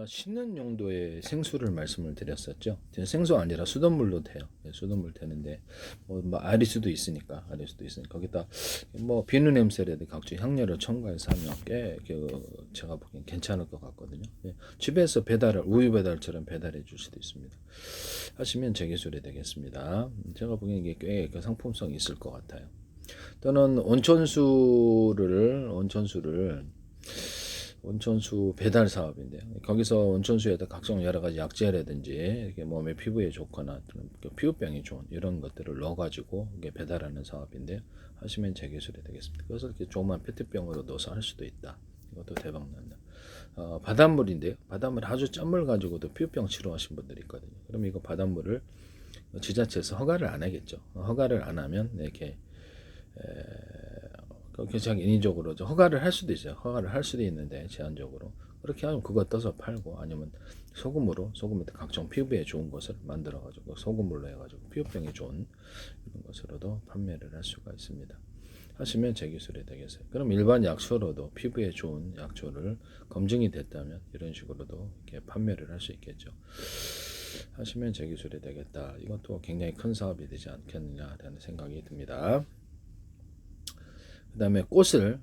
씻는 용도의 생수를 말씀을 드렸었죠. 생수 아니라 수돗물로 돼요. 수돗물 되는데 뭐 아릴 수도 있으니까 거기다 뭐 비누 냄새라든지 각종 향료를 첨가해서 하면 꽤 제가 보기엔 괜찮을 것 같거든요. 집에서 배달을 우유 배달처럼 배달해 줄 수도 있습니다. 하시면 제 기술이 되겠습니다. 제가 보기엔 이게 꽤 상품성이 있을 것 같아요. 또는 온천수 배달 사업인데요. 거기서 온천수에다 각종 여러 가지 약재라든지 이렇게 몸에 피부에 좋거나 피부병이 좋은 이런 것들을 넣어가지고 이게 배달하는 사업인데요. 하시면 제 기술이 되겠습니다. 그래서 이렇게 조그만 페트병으로 넣어서 할 수도 있다. 이것도 대박 난다. 바닷물인데요. 바닷물 아주 짠물 가지고도 피부병 치료하신 분들이 있거든요. 그럼 이거 바닷물을 지자체에서 허가를 안 하겠죠. 허가를 안 하면 이렇게 그냥 인위적으로 허가를 할 수도 있어요. 허가를 할 수도 있는데 제한적으로 그렇게 하면 그거 떠서 팔고 아니면 소금에 각종 피부에 좋은 것을 만들어 가지고 소금물로 해가지고 피부병에 좋은 이런 것으로도 판매를 할 수가 있습니다. 하시면 제 기술이 되겠어요. 그럼 일반 약초로도 피부에 좋은 약초를 검증이 됐다면 이런 식으로도 이렇게 판매를 할 수 있겠죠. 하시면 제 기술이 되겠다. 이것도 굉장히 큰 사업이 되지 않겠느냐라는 생각이 듭니다. 그 다음에 꽃을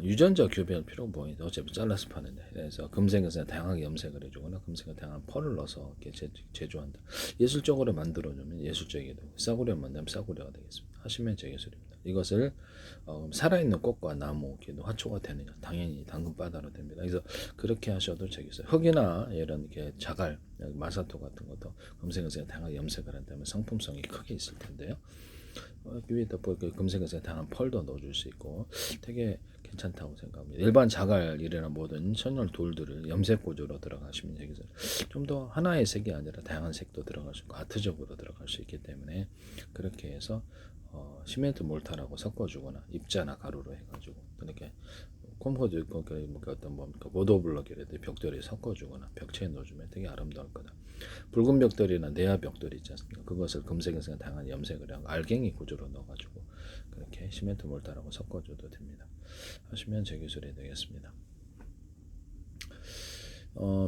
유전자 교배할 필요가 뭐 어차피 잘라서 파는데 그래서 금색에서 다양하게 염색을 해주거나 금색에 다양한 펄을 넣어서 이렇게 제조한다. 예술적으로 만들어주면 예술적이게 되고 싸구려 만들면 싸구려가 되겠습니다. 하시면 제 예술입니다. 이것을 살아있는 꽃과 나무, 화초가 되느냐 당연히 당근바다로 됩니다. 그래서 그렇게 하셔도 되겠어요. 흙이나 이런 이렇게 자갈, 마사토 같은 것도 금색에서 다양하게 염색을 한다면 상품성이 크게 있을 텐데요. 위에다 금색에서 다양한 펄도 넣어줄 수 있고 되게 괜찮다고 생각합니다. 일반 자갈이나 모든 천연 돌들을 염색 구조로 들어가시면 되겠어요. 좀 더 하나의 색이 아니라 다양한 색도 들어갈 수 있고 아트적으로 들어갈 수 있기 때문에 그렇게 해서 시멘트 몰타라고 섞어주거나 입자나 가루로 해가지고 이렇게 컴포즈 어떤 모도블럭이라든지 벽돌에 섞어주거나 벽체에 넣어주면 되게 아름다울 거다. 붉은 벽돌이나 내야 벽돌 있지 않습니까? 그것을 금색에서 다양한 염색을 하고 알갱이 구조로 넣어가지고 그렇게 시멘트 몰타라고 섞어줘도 됩니다. 하시면 제 기술이 되겠습니다.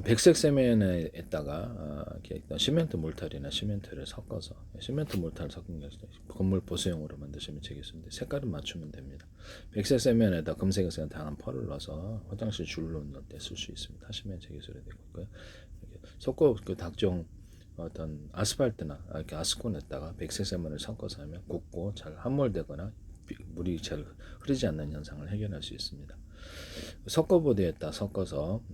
백색 세면에다가 시멘트 몰탈이나 시멘트를 섞어서 시멘트 몰탈 섞은 게 건물 보수용으로 만드시면 되겠습니다. 색깔은 맞추면 됩니다. 백색 세면에다 금색에서 다양한 펄을 넣어서 화장실 줄로 넣을 때 쓸 수 있습니다. 하시면 제 기술이 되고요. 섞어 그 각종 어떤 아스팔트나 이렇게 아스콘에다가 백색 세면을 섞어서 하면 곱고 잘 함몰되거나 물이 잘 흐르지 않는 현상을 해결할 수 있습니다. 섞어보드에다 섞어가지고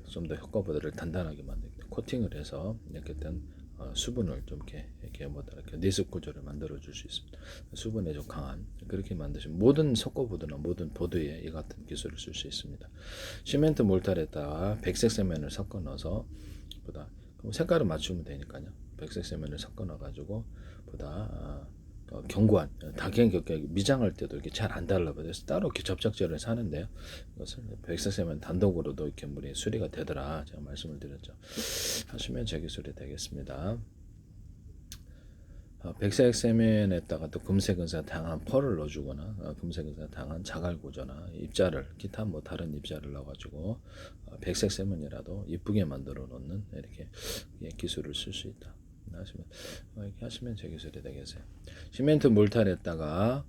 좀 더 섞어보드를 단단하게 만듭니다. 코팅을 해서 이렇게 된 수분을 좀 이렇게 니습 구조를 만들어 줄 수 있습니다. 수분에 좀 강한 그렇게 만드시면 모든 섞어보드나 모든 보드에 이 같은 기술을 쓸 수 있습니다. 시멘트 몰탈에다가 백색 세면을 섞어 넣어서 보다 색깔을 맞추면 되니까요. 백색 세면을 섞어 넣어 가지고 보다 견고한 다경 미장할 때도 이렇게 잘 안 달라버려서 따로 이렇게 접착제를 사는데요. 이것을 백색 세면 단독으로도 이렇게 물이 수리가 되더라 제가 말씀을 드렸죠. 하시면 제 기술이 되겠습니다. 백색 세면에다가 또 금색에서 다양한 펄을 넣어주거나 금색에서 다양한 자갈 구조나 입자를 기타 뭐 다른 입자를 넣어가지고 백색 세면이라도 이쁘게 만들어 놓는 이렇게 기술을 쓸 수 있다. 이렇게 하시면 제 기술이 되겠어요. 시멘트 몰탈에다가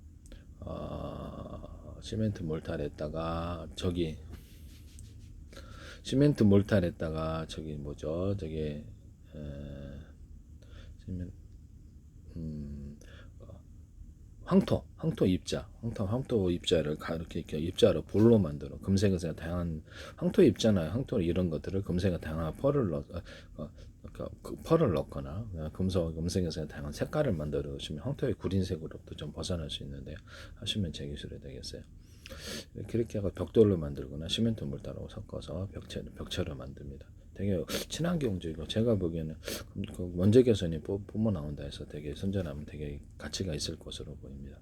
저기 뭐죠? 시멘 황토 입자를 이렇게 입자로 볼로 만들어 금색에서 다양한 황토 입자나 황토 이런 것들을 금색에 다양한 펄을 넣어서 그 펄을 넣거나 금색에서 다양한 색깔을 만들어 주시면 황토의 구린색으로부터 좀 벗어날 수 있는데 하시면 제 기술이 되겠어요. 그렇게 하고 벽돌로 만들거나 시멘트 물따로 섞어서 벽체로 만듭니다. 되게 친환경적이고 제가 보기에는 그 원재 개선이 뿜어 나온다 해서 되게 선전하면 되게 가치가 있을 것으로 보입니다.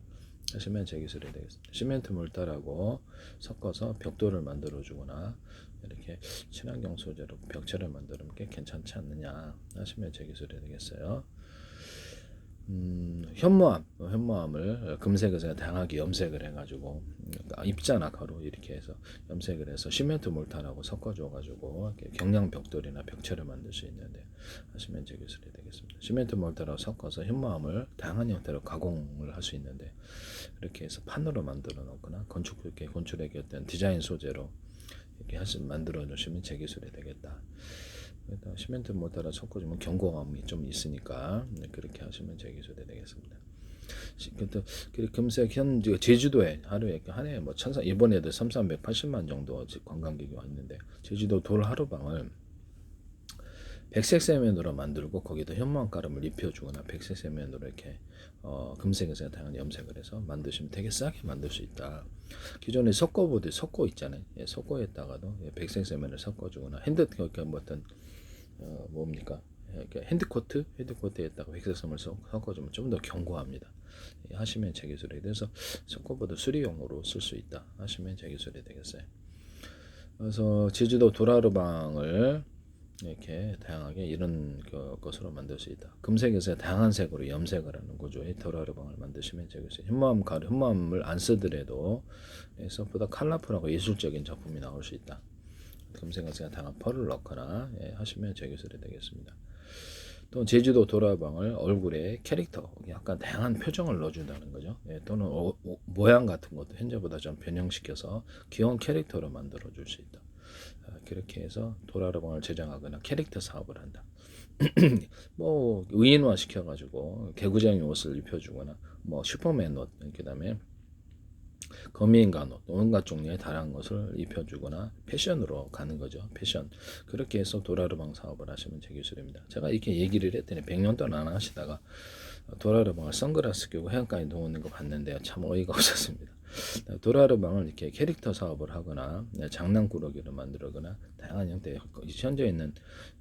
하시면 제 기술이 되겠습니다. 시멘트 물따라고 섞어서 벽돌을 만들어 주거나 이렇게 친환경 소재로 벽체를 만들면 꽤 괜찮지 않느냐 하시면 제 기술이 되겠어요. 현무암을 금색에서 다양하게 염색을 해가지고 입자나 가루 이렇게 해서 염색을 해서 시멘트 몰타라고 섞어줘가지고 경량 벽돌이나 벽체를 만들 수 있는데 하시면 제 기술이 되겠습니다. 시멘트 몰타라고 섞어서 현무암을 다양한 형태로 가공을 할 수 있는데 이렇게 해서 판으로 만들어 놓거나 건축의 어떤 디자인 소재로 이렇게 만들어 놓으시면 제 기술이 되겠다. 시멘트 모터라 섞어주면 경고감이 좀 있으니까 그렇게 하시면 제 기술이 되겠습니다. 금색 현 제주도에 하루에 한 해에 뭐 이번에도 3,380만 정도 관광객이 왔는데 제주도 돌 하루방을 백색 세면으로 만들고 거기다 현무암 가름을 입혀주거나 백색 세면으로 이렇게 금색에서 다양한 염색을 해서 만드시면 되게 싸게 만들 수 있다. 기존에 석고 있잖아요. 예, 석고에다가도 백색 세면을 섞어주거나 뭐 어떤 뭡니까? 핸드코트에다가 백색 세면을 섞어주면 좀 더 견고합니다. 예, 하시면 제 기술이 돼서 석고보드 수리용으로 쓸 수 있다. 하시면 제 기술이 되겠어요. 그래서 제주도 도라르방을 이렇게 다양하게 이런 것으로 만들 수 있다. 금색에서 다양한 색으로 염색을 하는 구조의 도라르방을 만드시면 되겠어요. 현무암을 안 쓰더라도 보다 컬러풀하고 예술적인 작품이 나올 수 있다. 금색에서 다양한 펄을 넣거나 하시면 제 기술이 되겠습니다. 또 제주도 도라방을 얼굴에 캐릭터, 약간 다양한 표정을 넣어준다는 거죠. 또는 모양 같은 것도 현재보다 좀 변형시켜서 귀여운 캐릭터로 만들어 줄 수 있다. 그렇게 해서 도라르방을 제작하거나 캐릭터 사업을 한다. 뭐 의인화 시켜가지고 개구쟁이 옷을 입혀주거나 뭐 슈퍼맨 옷, 그다음에 거미인간 옷, 온갖 종류의 다양한 것을 입혀주거나 패션으로 가는 거죠. 패션. 그렇게 해서 도라르방 사업을 하시면 제 기술입니다. 제가 이렇게 얘기를 했더니 100년 동안 안 하시다가 도라르방을 선글라스 끼고 해안가에 놓는 거 봤는데요. 참 어이가 없었습니다. 도라르방을 이렇게 캐릭터 사업을 하거나 장난꾸러기를 만들거나 다양한 형태의 현재 있는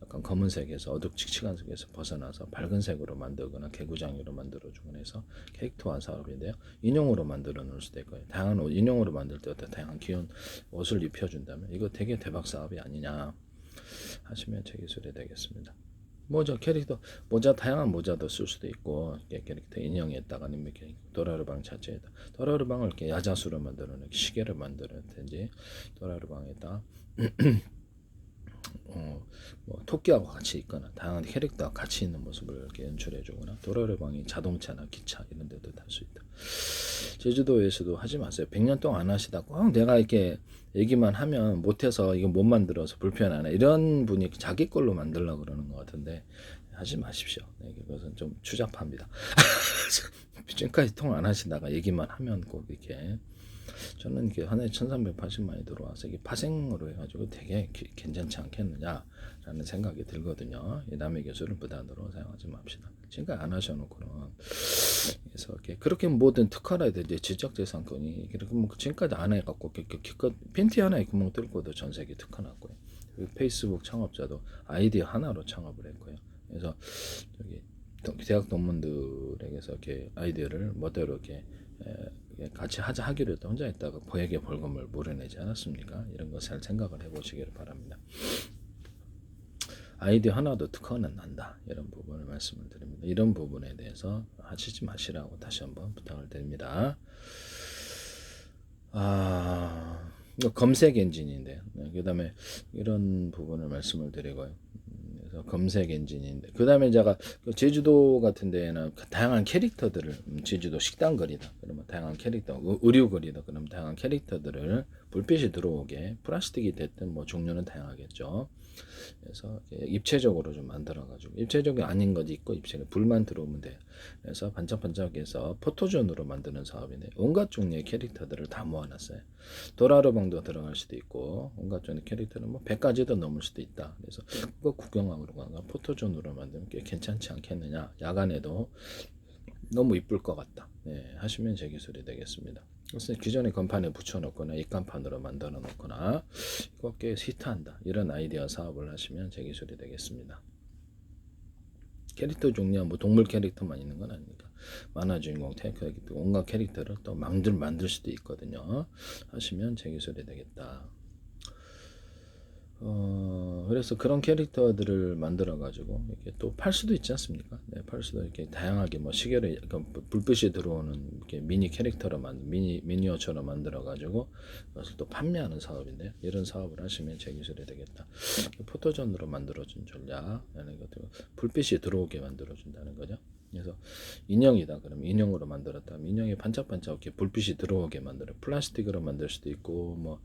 약간 검은색에서 어둑칙칙한 색에서 벗어나서 밝은 색으로 만들거나 개구장이로 만들어주거나 해서 캐릭터화 사업인데요. 인형으로 만들어 놓을 수도 있고요. 다양한 옷, 인형으로 만들 때 어떤 다양한 귀여운 옷을 입혀준다면 이거 되게 대박 사업이 아니냐 하시면 제 기술이 되겠습니다. 모자 다양한 모자도 쓸 수도 있고 캐릭터 인형에다가 아니면 도라르방 자체에다 도라르방을 이렇게 야자수로 만드는 시계를 만드는지 도라르방에다 뭐 토끼하고 같이 있거나 다양한 캐릭터와 같이 있는 모습을 이렇게 연출해주거나 도라르방이 자동차나 기차 이런 데도 탈 수 있다. 제주도에서도 하지 마세요. 100년 동안 안 하시다 꼭 내가 이렇게 얘기만 하면 못해서 이거 못 만들어서 불편하네 이런 분이 자기 걸로 만들려고 그러는 것 같은데 하지 마십시오. 네, 그것은 좀 추잡합니다. 지금까지 통 안 하시다가 얘기만 하면 꼭 이렇게 저는 이렇게 한 해에 1380만이 들어와서 이게 파생으로 해가지고 되게 괜찮지 않겠느냐라는 생각이 들거든요. 남의 기술을 무단으로 사용하지 맙시다. 지금까지 안 하셔놓고는 그래서 그렇게 모든 특허라도 이제 지적재산권이 그렇게 뭐 지금까지 안 해갖고 팬티 하나에 구멍 뚫고도 전 세계 특허 났고요. 페이스북 창업자도 아이디어 하나로 창업을 했고요. 그래서 저기 대학 동문들에게서 이렇게 아이디어를 멋대로 이렇게 같이 하기로 했다 혼자 했다가 고액의 벌금을 물어내지 않았습니까? 이런 것을 생각을 해보시기를 바랍니다. 아이디어 하나도 특허는 난다. 이런 부분을 말씀을 드립니다. 이런 부분에 대해서 하시지 마시라고 다시 한번 부탁을 드립니다. 검색 엔진인데 그 다음에 이런 부분을 말씀을 드리고요. 그래서 검색 엔진인데 그 다음에 제가 제주도 같은 데에는 다양한 캐릭터들을 제주도 식당 거리다 그러면 다양한 캐릭터 의류 거리다 그러면 다양한 캐릭터들을 불빛이 들어오게 플라스틱이 됐든 뭐 종류는 다양하겠죠. 그래서 입체적으로 좀 만들어가지고 입체적이 아닌 것이 있고 입체가 불만 들어오면 돼요. 그래서 반짝반짝해서 포토존으로 만드는 사업인데 온갖 종류의 캐릭터들을 다 모아놨어요. 도라르방도 들어갈 수도 있고 온갖 종류의 캐릭터는 뭐 100가지도 넘을 수도 있다. 그래서 그거 구경하러 가가 포토존으로 만들면 꽤 괜찮지 않겠느냐. 야간에도 너무 이쁠 것 같다. 네, 하시면 제 기술이 되겠습니다. 그래서 기존의 건판에 붙여놓거나 입간판으로 만들어 놓거나 이거 꽤 히트한다. 이런 아이디어 사업을 하시면 제 기술이 되겠습니다. 캐릭터 종류야 뭐 동물 캐릭터만 있는 건 아니니까 만화 주인공, 캐릭터 온갖 캐릭터를 또 만들 수도 있거든요. 하시면 제 기술이 되겠다. 그래서 그런 캐릭터들을 만들어 가지고 이렇게 또 팔 수도 있지 않습니까? 네, 팔 수도 이렇게 다양하게 뭐 시계를 약간 불빛이 들어오는 이렇게 미니 캐릭터로 미니어처럼 만들어 가지고 그것을 또 판매하는 사업인데요. 이런 사업을 하시면 제 기술이 되겠다. 포토존으로 만들어준 전략, 이런 것들 불빛이 들어오게 만들어준다는 거죠. 그래서 인형이다. 그러면 인형으로 만들었다. 인형이 반짝반짝 이렇게 불빛이 들어오게 만들어. 플라스틱으로 만들 수도 있고, 뭐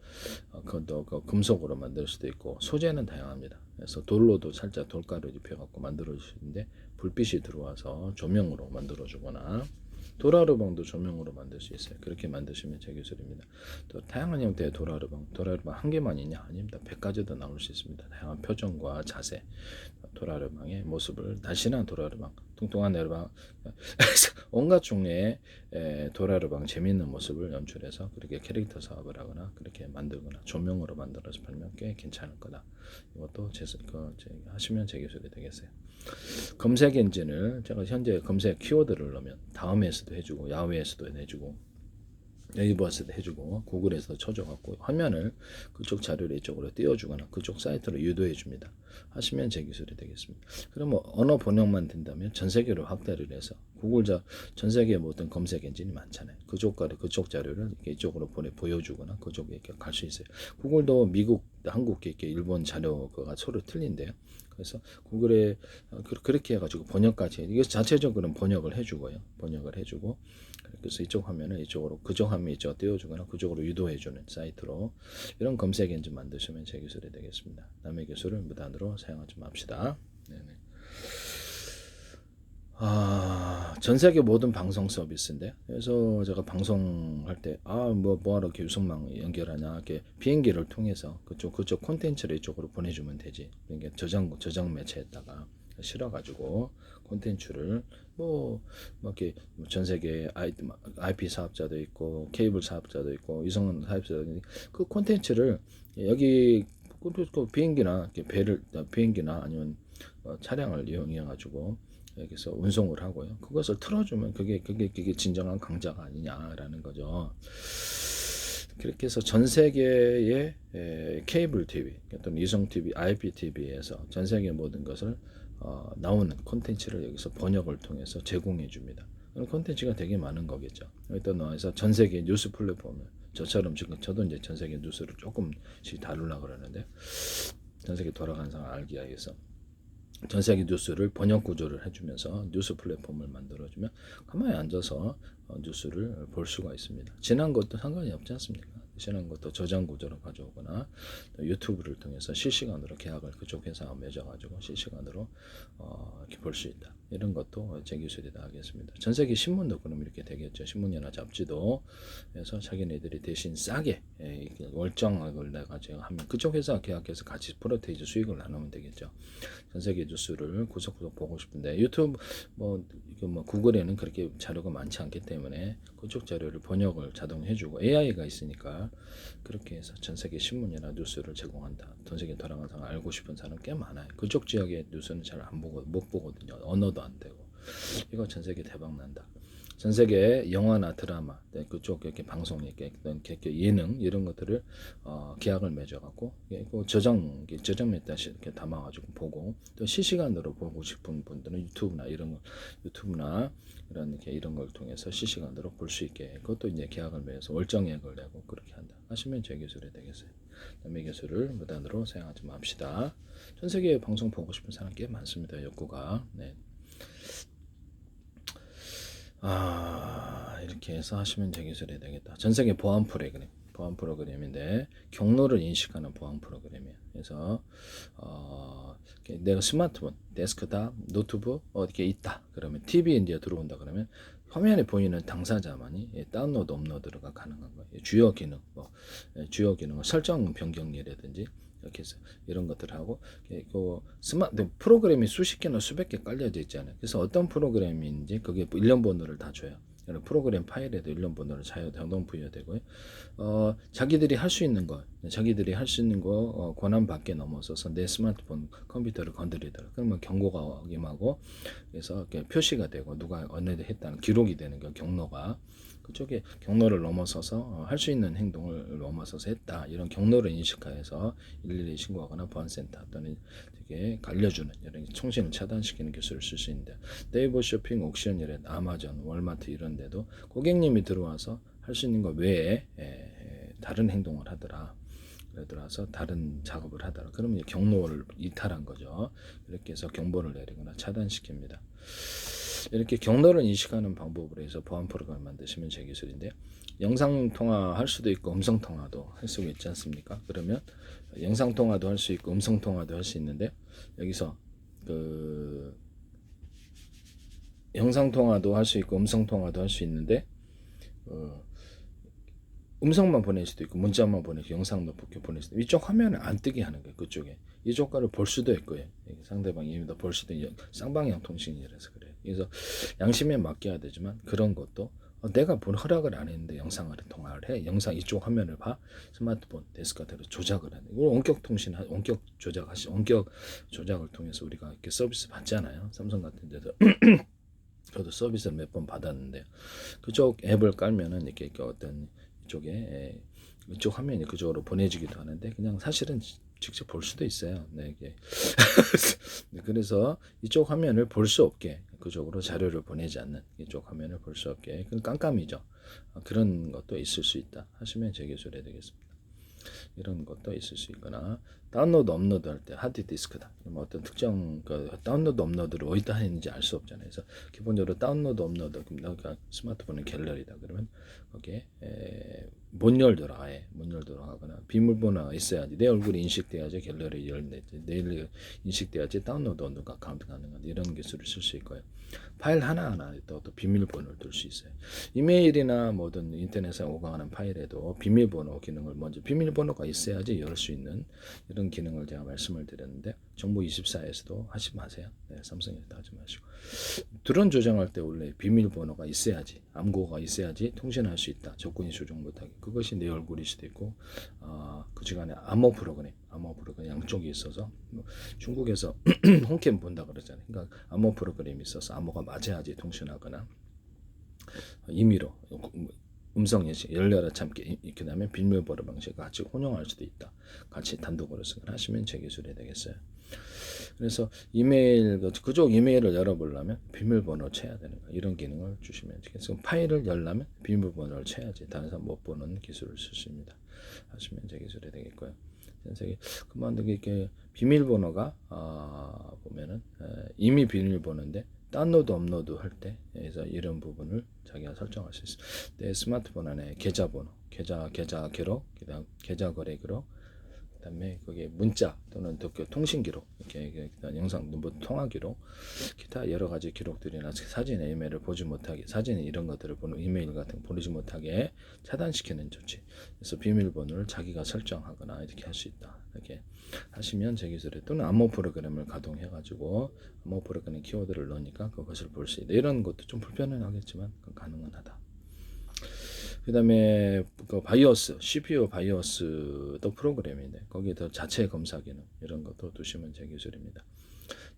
그것도 금속으로 만들 수도 있고, 소재는 다양합니다. 그래서 돌로도 살짝 돌가루 입혀갖고 만들어주시는데 불빛이 들어와서 조명으로 만들어주거나. 도라르방도 조명으로 만들 수 있어요. 그렇게 만드시면 제 기술입니다. 또 다양한 형태의 도라르방 한 개만 있냐? 아닙니다. 100가지도 나올 수 있습니다. 다양한 표정과 자세, 도라르방의 모습을 날씬한 도라르방, 뚱뚱한 내르방, 온갖 종류의 도라르방 재미있는 모습을 연출해서 그렇게 캐릭터 사업을 하거나 그렇게 만들거나 조명으로 만들어서 팔면 꽤 괜찮을 거다. 이것도 하시면 제 기술이 되겠어요. 검색 엔진을 제가 현재 검색 키워드를 넣으면 다음에서도 해주고 야후에서도 해주고 네이버에서도 해주고 구글에서도 쳐줘갖고 화면을 그쪽 자료를 이쪽으로 띄워주거나 그쪽 사이트로 유도해 줍니다. 하시면 제 기술이 되겠습니다. 그러면 언어 번역만 된다면 전 세계로 확대를 해서 전 세계 모든 검색 엔진이 많잖아요. 그쪽 자료를 이렇게 이쪽으로 보여주거나 그쪽에 이렇게 갈 수 있어요. 구글도 미국, 한국, 이렇게 일본 자료가 서로 틀린데요. 그래서 구글에 그렇게 해가지고 번역까지 이게 자체적으로는 번역을 해주고요. 번역을 해주고 그래서 이쪽 화면을 이쪽으로 그쪽 화면 이쪽 띄워주거나 그쪽으로 유도해주는 사이트로 이런 검색 엔진 만드시면 제 기술이 되겠습니다. 남의 기술을 무단으로 사용하지 맙시다. 네네. 전 세계 모든 방송 서비스인데 그래서 제가 방송할 때 뭐하러 이렇게 유선망 연결하냐 이렇게 비행기를 통해서 그쪽 콘텐츠를 이쪽으로 보내주면 되지. 그러니까 저장 매체에다가 실어가지고 콘텐츠를 이렇게 전 세계 IP 사업자도 있고 케이블 사업자도 있고 위성 사업자도 있고 그 콘텐츠를 여기 비행기나 비행기나 아니면 차량을 이용해 가지고 여기서 운송을 하고요. 그것을 틀어주면 그게 진정한 강자가 아니냐라는 거죠. 그렇게 해서 전 세계의 케이블 TV, 또는 이성 TV, IPTV에서 전 세계 모든 것을 나오는 콘텐츠를 여기서 번역을 통해서 제공해 줍니다. 콘텐츠가 되게 많은 거겠죠. 또 나와서 전 세계 뉴스 플랫폼을 저처럼 지금 저도 이제 전 세계 뉴스를 조금씩 다루려고 그러는데 전 세계 돌아가는 상황을 알기 위해서 전 세계 뉴스를 번역 구조를 해주면서 뉴스 플랫폼을 만들어주면 가만히 앉아서 뉴스를 볼 수가 있습니다. 지난 것도 상관이 없지 않습니까? 지난 것도 저장 구조로 가져오거나 유튜브를 통해서 실시간으로 계약을 그쪽 회사와 맺어가지고 실시간으로 이렇게 볼 수 있다. 이런 것도 제 기술이다 하겠습니다. 전 세계 신문도 그럼 이렇게 되겠죠. 신문이나 잡지도 해서 자기네들이 대신 싸게 월정액을 내가지고 하면 그쪽 회사와 계약해서 같이 프로테이즈 수익을 나누면 되겠죠. 전 세계 뉴스를 구석구석 보고 싶은데 유튜브 구글에는 그렇게 자료가 많지 않기 때문에 그쪽 자료를 번역을 자동 해주고 AI가 있으니까 그렇게 해서 전 세계 신문이나 뉴스를 제공한다. 전 세계 돌아가는 상황 알고 싶은 사람 꽤 많아요. 그쪽 지역의 뉴스는 잘 못 보거든요. 언어도 안 되고 이거 전 세계 대박 난다. 전 세계 영화나 드라마, 그쪽 이렇게 방송, 이렇게 예능 이런 것들을 계약을 맺어갖고 저장 맺다시 이렇게 담아가지고 보고 또 실시간으로 보고 싶은 분들은 유튜브나 이런 걸 통해서 실시간으로 볼 수 있게 그것도 이제 계약을 맺어서 월정액을 내고 그렇게 한다. 하시면 제 기술이 되겠어요. 남의 기술을 무단으로 사용하지 맙시다. 전 세계 방송 보고 싶은 사람 꽤 많습니다. 욕구가. 네. 이렇게 해서 하시면 제 기술이 되겠다. 전 세계 보안 프로그램인데 경로를 인식하는 보안 프로그램이에요. 그래서 내가 스마트폰, 데스크탑, 노트북 어디에 있다. 그러면 TV에 이제 들어온다 그러면 화면에 보이는 당사자만이 다운로드, 업로드가 가능한 거예요. 주요 기능, 설정 변경이라든지 이렇게 해서 이런 것들을 하고 프로그램이 수십 개나 수백 개 깔려져 있잖아요. 그래서 어떤 프로그램인지 그게 일련 번호를 다 줘요. 프로그램 파일에도 일련 번호를 자동 부여되고요. 자기들이 할 수 있는 거 권한 밖에 넘어서서 내 스마트폰 컴퓨터를 건드리더라. 그러면 경고가 임하고 그래서 이렇게 표시가 되고 누가 어느 했다는 기록이 되는 거 경로가 그쪽에 경로를 넘어서서 할 수 있는 행동을 넘어서서 했다. 이런 경로를 인식하여서 112 신고하거나 보안센터 또는 되게 알려주는 이런 통신을 차단시키는 기술을 쓸 수 있는데 네이버 쇼핑, 옥션 이런 아마존, 월마트 이런 데도 고객님이 들어와서 할 수 있는 것 외에 다른 행동을 하더라. 예를 들어서 다른 작업을 하더라. 그러면 경로를 이탈한 거죠. 이렇게 해서 경보를 내리거나 차단시킵니다. 이렇게 경로를 인식하는 방법으로 해서 보안 프로그램을 만드시면 제 기술인데요. 영상 통화 할 수도 있고 음성 통화도 할 수 있지 않습니까? 그러면 영상 통화도 할 수 있고 음성 통화도 할 수 있는데 여기서 그 영상 통화도 할 수 있고 음성 통화도 할 수 있는데 음성만 보낼 수도 있고 문자만 보내고 영상도 보낼 수도 있고 이쪽 화면을 안 뜨게 하는 거예요. 그쪽에 이쪽 거를 볼 수도 있고요. 상대방이 이미 볼 수도 있는 쌍방향 통신이라서 그래요. 그래서 양심에 맡겨야 되지만 그런 것도 내가 본 허락을 안 했는데 영상을 통화를 해. 영상 이쪽 화면을 봐. 스마트폰 데스크탑으로 조작을 하는. 이걸 원격 통신, 원격 조작을 통해서 우리가 이렇게 서비스 받잖아요. 삼성 같은 데도 저도 서비스를 몇 번 받았는데 그쪽 앱을 깔면은 이렇게 어떤 이쪽에 이쪽 화면이 그쪽으로 보내지기도 하는데 그냥 사실은 직접 볼 수도 있어요. 네, 이게 그래서 이쪽 화면을 볼 수 없게 그쪽으로 자료를 보내지 않는 이쪽 화면을 볼 수 없게 그건 깜깜이죠. 그런 것도 있을 수 있다 하시면 재개설해야 되겠습니다. 이런 것도 있을 수 있거나 다운로드 업로드 할 때 하드디스크다. 뭐 어떤 특정 다운로드 업로드를 어디다 했는지 알 수 없잖아요. 그래서 기본적으로 다운로드 업로드 그러니까 스마트폰의 갤러리다. 그러면 거기에 못 열더라. 아예 못 열도록 하거나 비밀번호가 있어야지 내 얼굴이 인식돼야지 갤러리 열리지 내 얼굴이 인식돼야지 다운로드 업로드가 카운트 가능한 이런 기술을 쓸 수 있고요. 파일 하나하나에 또 비밀번호를 둘 수 있어요. 이메일이나 뭐든 인터넷에 오가는 파일에도 비밀번호 기능을 먼저 비밀번호가 있어야지 열 수 있는 이런 기능을 제가 말씀을 드렸는데 정보24에서도 하지 마세요. 네, 삼성에서도 하지 마시고 드론 조정할 때 원래 비밀번호가 있어야지 암호가 있어야지 통신할 수 있다. 조건이 조정 못하게 그것이 내 얼굴일 수도 있고 그 시간에 암호 프로그램 양쪽이 있어서 중국에서 홈캠 본다 그러잖아요. 그러니까 암호 프로그램이 있어서 암호가 맞아야지 통신하거나 임의로 음성 인식 열려라 참기 그 다음에 비밀번호 방식 같이 혼용할 수도 있다. 같이 단독으로 하시면 재기술이 되겠어요. 그래서 이메일 그쪽 이메일을 열어보려면 비밀번호 쳐야 되는 거 이런 기능을 주시면 되겠어요. 파일을 열려면 비밀번호를 쳐야지 다른 사람 못 보는 기술을 쓸 수 있습니다. 하시면 재기술이 되겠고요. 전세계 그만 이렇게 비밀번호가 보면은 이미 비밀번호인데 다운로드 업로드 할 때 그래서 이런 부분을 자기가 설정할 수 있어요. 내 스마트폰 안에 계좌번호, 계좌 기록, 그다음 계좌 거래 기록, 그다음에 거기에 문자 또는 통신 기록, 이렇게 영상 뭐 통화 기록, 기타 여러 가지 기록들이나 사진, 이메일을 보지 못하게, 사진 이런 것들을 보는 이메일 같은 거 보지 못하게 차단시키는 조치. 그래서 비밀번호를 자기가 설정하거나 이렇게 할 수 있다. 이렇게 하시면 재기술에 또는 암호 프로그램을 가동해가지고 암호 프로그램 키워드를 넣으니까 그것을 볼 수 있다. 이런 것도 좀 불편은 하겠지만 가능은 하다. 그 다음에 그 바이오스, CPU 바이오스도 프로그램인데 거기에 자체 검사 기능 이런 것도 두시면 제 기술입니다.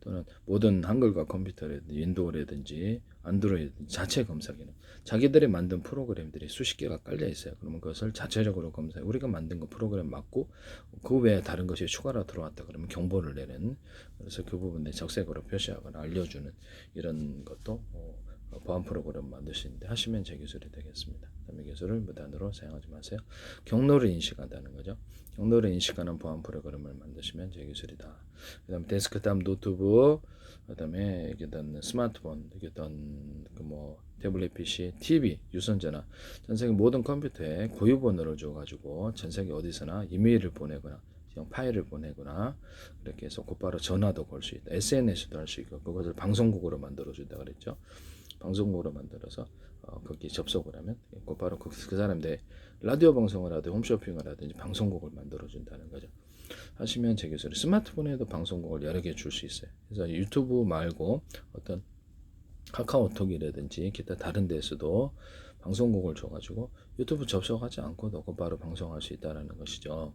또는 모든 한글과 컴퓨터라든지 윈도우라든지 안드로이드 자체 검사 기능 자기들이 만든 프로그램들이 수십 개가 깔려 있어요. 그러면 그것을 자체적으로 검사해 우리가 만든 거 프로그램 맞고 그 외에 다른 것이 추가로 들어왔다 그러면 경보를 내는 그래서 그 부분에 적색으로 표시하거나 알려주는 이런 것도 보안 프로그램 만드시는데 하시면 제 기술이 되겠습니다. 그다음에 기술을 무단으로 사용하지 마세요. 경로를 인식한다는 거죠. 경로를 인식하는 보안 프로그램을 만드시면 제 기술이다. 그다음에 데스크탑 노트북, 그다음에 이게든 스마트폰, 이게든 뭐 태블릿 PC, TV, 유선전화, 전 세계 모든 컴퓨터에 고유 번호를 줘가지고 전 세계 어디서나 이메일을 보내거나 파일을 보내거나 그렇게 해서 곧바로 전화도 걸 수 있다. SNS도 할 수 있고 그것을 방송국으로 만들어 준다 그랬죠. 방송국으로 만들어서 거기 접속을 하면 곧바로 그 사람들 라디오 방송을 하든 홈쇼핑을 하든지 방송국을 만들어 준다는 거죠. 하시면 제 기술이 스마트폰에도 방송국을 여러 개 줄 수 있어요. 그래서 유튜브 말고 어떤 카카오톡이라든지 기타 다른 데서도 방송국을 줘가지고 유튜브 접속하지 않고도 곧바로 방송할 수 있다는 것이죠.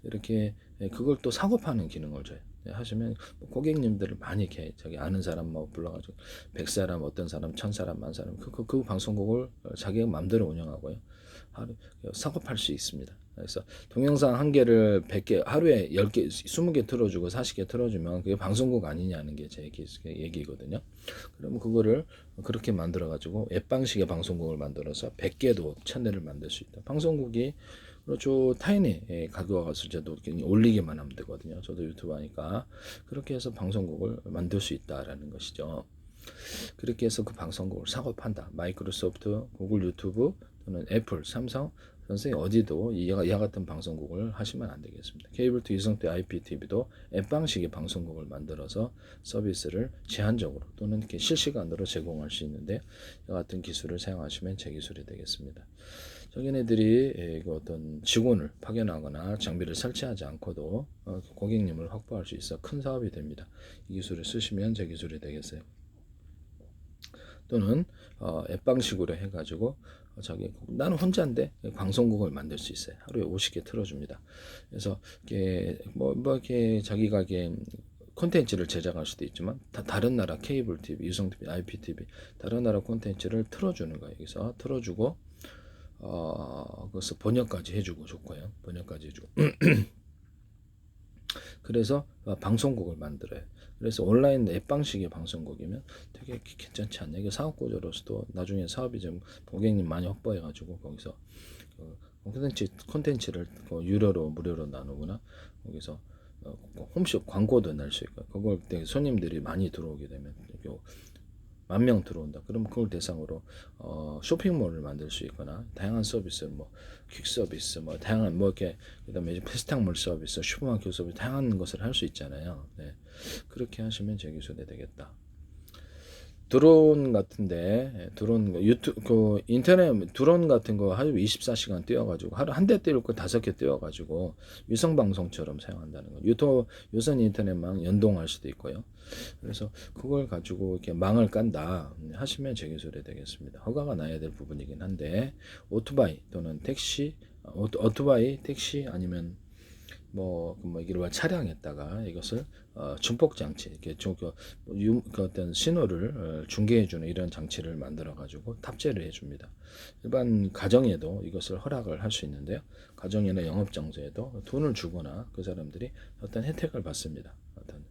이렇게 그걸 또 사고 파는 기능을 줘요. 하시면 고객님들을 많이 이렇게 저기 아는 사람 뭐 불러가지고 100사람 어떤 사람 1000사람 10,000사람 그 방송국을 자기가 마음대로 운영하고요. 하루 사고 팔 수 있습니다. 그래서 동영상 한 개를 100개 하루에 10개 20개 틀어주고 40개 틀어주면 그게 방송국 아니냐는 게 제 얘기거든요. 그러면 그거를 그렇게 만들어 가지고 앱 방식의 방송국을 만들어서 100개도 채널을 만들 수 있다. 방송국이 그렇죠. 타인의 가격과 갔을 때도 올리기만 하면 되거든요. 저도 유튜브 하니까 그렇게 해서 방송국을 만들 수 있다라는 것이죠. 그렇게 해서 그 방송국을 사고 판다. 마이크로소프트, 구글 유튜브 또는 애플, 삼성, 선생님 어디도 이와 같은 방송국을 하시면 안 되겠습니다. 케이블2 유성태 IPTV도 앱 방식의 방송국을 만들어서 서비스를 제한적으로 또는 이렇게 실시간으로 제공할 수 있는데 이와 같은 기술을 사용하시면 제 기술이 되겠습니다. 자기네들이 어떤 직원을 파견하거나 장비를 설치하지 않고도 고객님을 확보할 수 있어 큰 사업이 됩니다. 이 기술을 쓰시면 제 기술이 되겠어요. 또는 앱 방식으로 해가지고 자기 나는 혼자인데 방송국을 만들 수 있어요. 하루에 50개 틀어줍니다. 그래서 이렇게 뭐 이렇게 자기가 이렇게 콘텐츠를 제작할 수도 있지만 다른 나라 케이블 TV, 유성 TV, IPTV 다른 나라 콘텐츠를 틀어주는 거예요. 여기서 틀어주고 그래서 번역까지 해주고 좋고요. 번역까지 해주고. 그래서 방송국을 만들어요. 그래서 온라인 앱 방식의 방송국이면 되게 괜찮지 않냐. 이게 사업 구조로서도 나중에 사업이 좀 고객님 많이 확보해가지고 거기서 콘텐츠를 유료로 무료로 나누거나 거기서 홈쇼 광고도 낼 수 있고 그걸 때 손님들이 많이 들어오게 되면 10,000명 들어온다. 그럼 그걸 대상으로 쇼핑몰을 만들 수 있거나 다양한 서비스, 뭐 퀵 서비스, 뭐 다양한 뭐 이렇게 그다음에 패스트항몰 서비스, 슈퍼마켓 서비스 다양한 것을 할 수 있잖아요. 네. 그렇게 하시면 제 기술이 되겠다. 드론 같은데 드론 유튜브 그 인터넷 드론 같은 거 하루 24시간 띄워가지고 하루 한 대 띄울 거 5개 띄워가지고 위성 방송처럼 사용한다는 거. 유튜브 유선 인터넷망 연동할 수도 있고요. 그래서 그걸 가지고 이렇게 망을 깐다 하시면 제 기술이 되겠습니다. 허가가 나야 될 부분이긴 한데 오토바이 또는 택시, 오토바이 택시 아니면 뭐 이런 차량에다가 이것을 중폭 장치 이렇게 그 어떤 신호를 중계해주는 이런 장치를 만들어 가지고 탑재를 해줍니다. 일반 가정에도 이것을 허락을 할 수 있는데요. 가정이나 영업 장소에도 돈을 주거나 그 사람들이 어떤 혜택을 받습니다. 어떤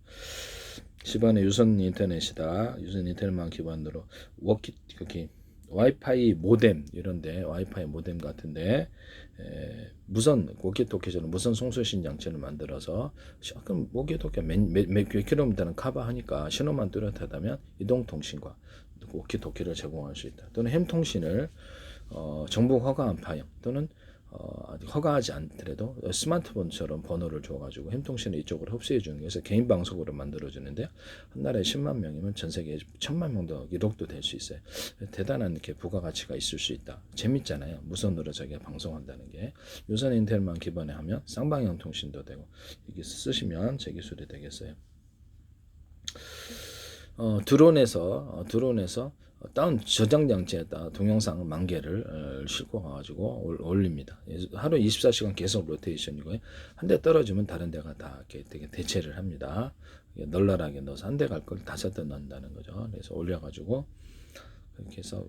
집안의 유선 인터넷이다. 유선 인터넷만 기반으로 그렇게 와이파이 모뎀 이런데 와이파이 모뎀 같은데 무선 워키토키처럼 무선 송수신 장치를 만들어서 그럼 워키토키가 몇 킬로미터는 커버하니까 신호만 뚜렷하다면 이동통신과 워키토키를 제공할 수 있다. 또는 햄통신을 정부 허가한 파형 또는 허가하지 않더라도 스마트폰처럼 번호를 줘가지고 햄통신을 이쪽으로 흡수해 주는 게 그래서 개인 방송으로 만들어 주는데요. 한 나라에 10만 명이면 전 세계에 1,000만 명도 기록도 될 수 있어요. 대단한 이렇게 부가가치가 있을 수 있다. 재밌잖아요. 무선으로 자기가 방송한다는 게 유선 인터넷만 기반에 하면 쌍방향 통신도 되고 이게 쓰시면 제 기술이 되겠어요. 드론에서 다운 저장 장치에다 동영상 10,000개를 싣고 가가지고 올립니다. 하루 24시간 계속 로테이션이고요. 한 대 떨어지면 다른 데가 다 이렇게 되게 대체를 합니다. 널널하게 넣어서 한 대 갈 걸 5대 넣는다는 거죠. 그래서 올려가지고 그렇게 해서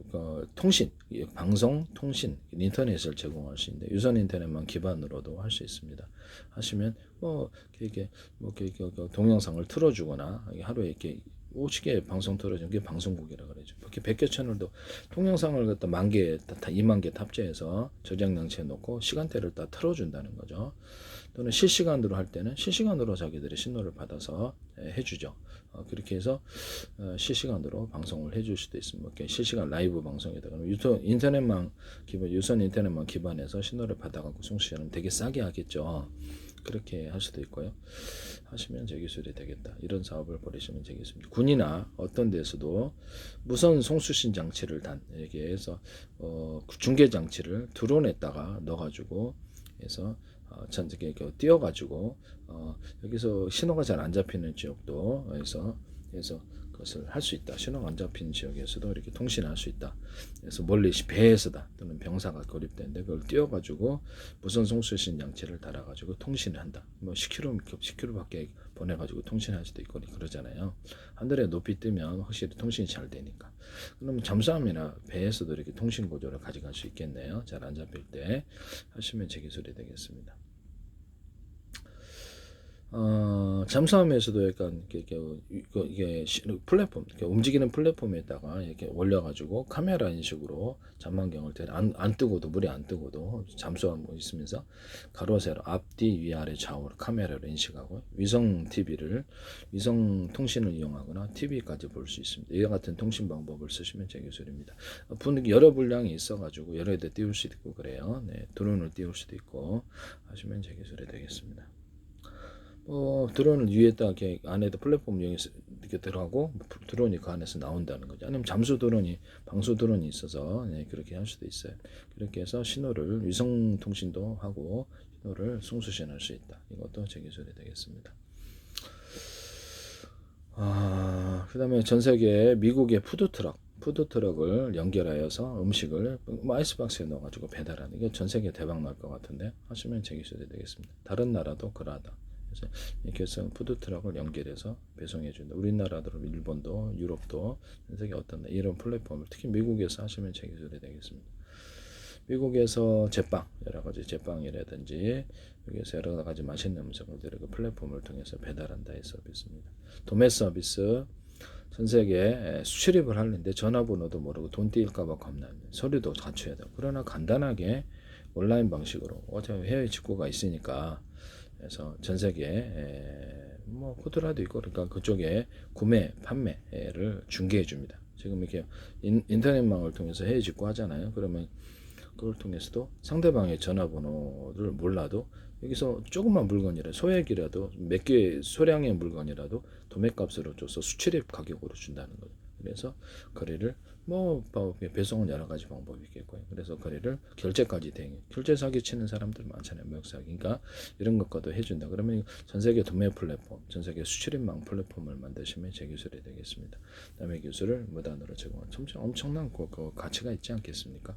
통신, 방송, 통신, 인터넷을 제공할 수 있는데 유선 인터넷만 기반으로도 할 수 있습니다. 하시면 이렇게 동영상을 틀어주거나 하루에 이렇게 50개 방송 틀어주는 게 방송국이라 그러죠. 이렇게 100개 채널도 동영상을 갖다 10,000개, 20,000개 탑재해서 저장 장치에 놓고 시간대를 다 틀어준다는 거죠. 또는 실시간으로 할 때는 실시간으로 자기들의 신호를 받아서 해주죠. 그렇게 해서 실시간으로 방송을 해줄 수도 있습니다. 이렇게 실시간 라이브 방송에다가 유선 인터넷망 기반해서 신호를 받아갖고 송수하면 되게 싸게 하겠죠. 그렇게 할 수도 있고요. 하시면 제 기술이 되겠다. 이런 사업을 벌이시면 되겠습니다. 군이나 어떤 데서도 무선 송수신 장치를 이렇게 해서 중계 장치를 드론에다가 넣어가지고 해서 전체게 띄워가지고 여기서 신호가 잘 안 잡히는 지역도 해서 것을 할 수 있다. 신호가 안 잡힌 지역에서도 이렇게 통신할 수 있다. 그래서 멀리 배에서다 또는 병사가 고립되는데 그걸 띄워가지고 무선 송수신 장치를 달아가지고 통신을 한다. 뭐 10km밖에 보내가지고 통신할 수도 있고 그러잖아요. 하늘에 높이 뜨면 확실히 통신이 잘 되니까. 그럼 잠수함이나 배에서도 이렇게 통신 구조를 가져갈 수 있겠네요. 잘 안 잡힐 때 하시면 제 기술이 되겠습니다. 잠수함에서도 약간 이게 플랫폼, 이렇게 움직이는 플랫폼에다가 이렇게 올려가지고 카메라 인식으로 전망경을 안 뜨고도 물이 안 뜨고도 잠수함 있으면서 가로 세로 앞뒤 위아래 좌우를 카메라로 인식하고 위성 통신을 이용하거나 TV까지 볼 수 있습니다. 이와 같은 통신 방법을 쓰시면 제 기술입니다. 여러 분량이 있어가지고 여러 대 띄울 수도 있고 그래요. 네, 드론을 띄울 수도 있고 하시면 제 기술이 되겠습니다. 드론을 위에다 이렇게 안에다 플랫폼 이용해서 이렇게 들어가고 드론이 그 안에서 나온다는 거죠. 아니면 방수 드론이 있어서 네, 그렇게 할 수도 있어요. 그렇게 해서 신호를 위성 통신도 하고 신호를 송수신할 수 있다. 이것도 제 기술이 되겠습니다. 그다음에 전 세계 미국의 푸드트럭을 연결하여서 음식을 아이스박스에 넣어가지고 배달하는 이게 전 세계 대박 날 것 같은데 하시면 제 기술이 되겠습니다. 다른 나라도 그러하다. 그래서 이렇게 해서 푸드트럭을 연결해서 배송해 준다. 우리나라도 일본도 유럽도 전 세계 어떤 이런 플랫폼을 특히 미국에서 하시면 제 기술이 되겠습니다. 미국에서 여러 가지 제빵이라든지 여기서 여러 가지 맛있는 음식을 그 플랫폼을 통해서 배달한다 이 서비스입니다. 도매 서비스 전 세계에 수출입을 하는데 전화번호도 모르고 돈 띄일까봐 겁납니다. 서류도 갖춰야 돼요. 그러나 간단하게 온라인 방식으로 어차피 해외 직구가 있으니까 그래서 전 세계에 뭐 코드라도 있고 그러니까 그쪽에 구매 판매를 중개해 줍니다. 지금 이렇게 인터넷망을 통해서 해외 직구 하잖아요. 그러면 그걸 통해서도 상대방의 전화번호를 몰라도 여기서 조그만 물건이라도 소액이라도 몇 개 소량의 물건이라도 도매값으로 줘서 수출입 가격으로 준다는 거예요. 그래서 거래를 배송은 여러 가지 방법이 있겠고요. 그래서 거래를 결제까지 결제 사기 치는 사람들 많잖아요. 무역 사기. 그러니까 이런 것과도 해준다. 그러면 전 세계 도매 플랫폼, 전 세계 수출입망 플랫폼을 만드시면 제 기술이 되겠습니다. 남의 기술을 무단으로 제공한 엄청난 그 가치가 있지 않겠습니까?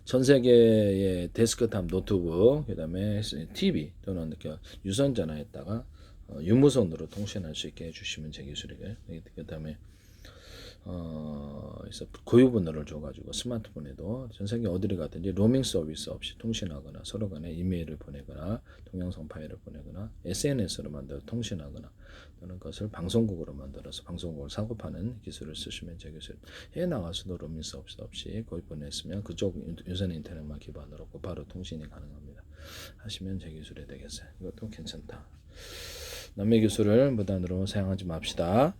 전 세계의 데스크탑 노트북, 그다음에 TV 또는 유선 전화에다가 유무선으로 통신할 수 있게 해주시면 제 기술이고요. 그다음에 고유번호를 줘가지고 스마트폰에도 전 세계 어디를 가든지 로밍 서비스 없이 통신하거나 서로 간에 이메일을 보내거나 동영상 파일을 보내거나 SNS로 만들어 통신하거나 또는 그것을 방송국으로 만들어서 방송국을 사고 파는 기술을 쓰시면 제 기술. 해외 나가서도 로밍 서비스 없이 고유번호 했으면 그쪽 유선 인터넷만 기반으로 바로 통신이 가능합니다. 하시면 제 기술이 되겠어요. 이것도 괜찮다. 남의 기술을 무단으로 사용하지 맙시다.